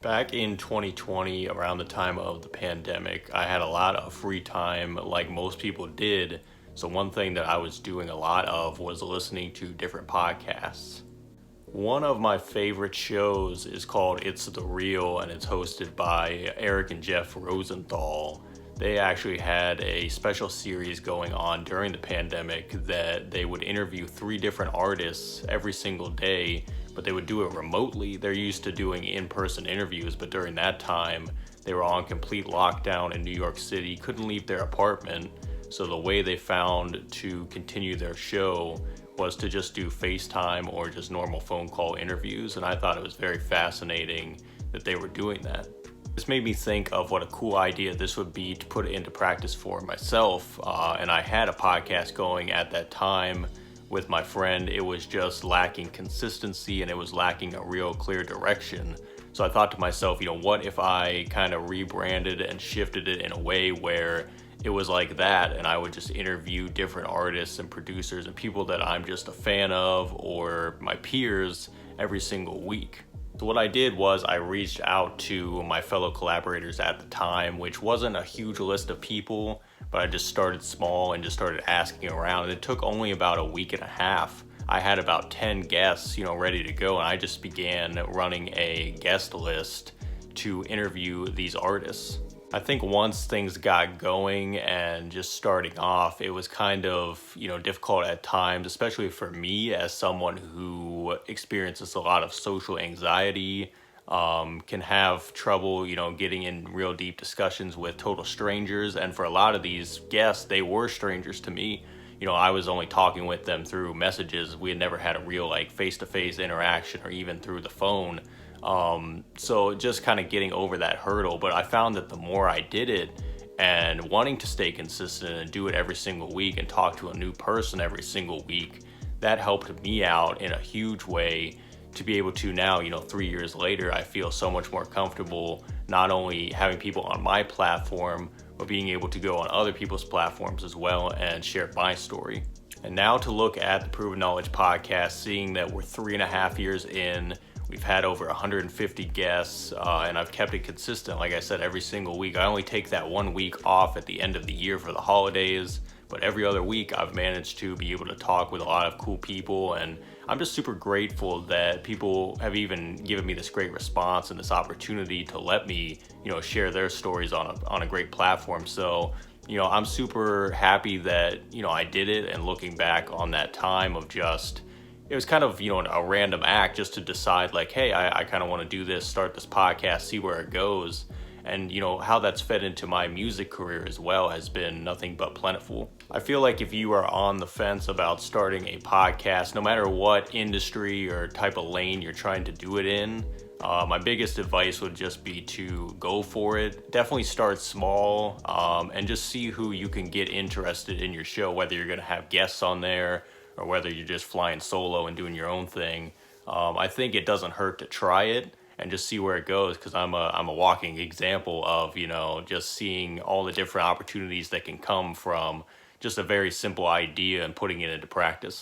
Back in 2020, around the time of the pandemic, I had a lot of free time like most people did. So, one thing that I was doing a lot of was listening to different podcasts. One of my favorite shows is called It's the Real, and it's hosted by Eric and Jeff Rosenthal. They actually had a special series going on during the pandemic that they would interview three different artists every single day, but they would do it remotely. They're used to doing in-person interviews, but during that time, they were on complete lockdown in New York City, couldn't leave their apartment. So the way they found to continue their show was to just do FaceTime or just normal phone call interviews, and I thought it was very fascinating that they were doing that. This made me think of what a cool idea this would be to put it into practice for myself, and I had a podcast going at that time with my friend. It was just lacking consistency and it was lacking a real clear direction. So I thought to myself, what if I kind of rebranded and shifted it in a way where it was like that, and I would just interview different artists and producers and people that I'm just a fan of or my peers every single week. So what I did was I reached out to my fellow collaborators at the time, which wasn't a huge list of people, but I just started small and just started asking around. And it took only about a week and a half. I had about 10 guests, ready to go, and I just began running a guest list to interview these artists. I think once things got going and just starting off, it was kind of, difficult at times, especially for me as someone who experiences a lot of social anxiety, can have trouble, getting in real deep discussions with total strangers. And for a lot of these guests, they were strangers to me. I was only talking with them through messages. We had never had a real face-to-face interaction or even through the phone. So just kind of getting over that hurdle. But I found that the more I did it and wanting to stay consistent and do it every single week and talk to a new person every single week, that helped me out in a huge way to be able to now, 3 years later, I feel so much more comfortable not only having people on my platform, but being able to go on other people's platforms as well and share my story. And now to look at the Proven Knowledge podcast, seeing that we're 3.5 years in, we've had over 150 guests, and I've kept it consistent, like I said, every single week. I only take that 1 week off at the end of the year for the holidays, but every other week I've managed to be able to talk with a lot of cool people, and I'm just super grateful that people have even given me this great response and this opportunity to let me, share their stories on a great platform. So, I'm super happy that, I did it, and looking back on that time of just, it was kind of, a random act just to decide hey, I kind of want to do this, start this podcast, see where it goes. And, how that's fed into my music career as well has been nothing but plentiful. I feel like if you are on the fence about starting a podcast, no matter what industry or type of lane you're trying to do it in, my biggest advice would just be to go for it. Definitely start small, and just see who you can get interested in your show, whether you're going to have guests on there or whether you're just flying solo and doing your own thing. I think it doesn't hurt to try it and just see where it goes, because I'm a walking example of, just seeing all the different opportunities that can come from just a very simple idea and putting it into practice.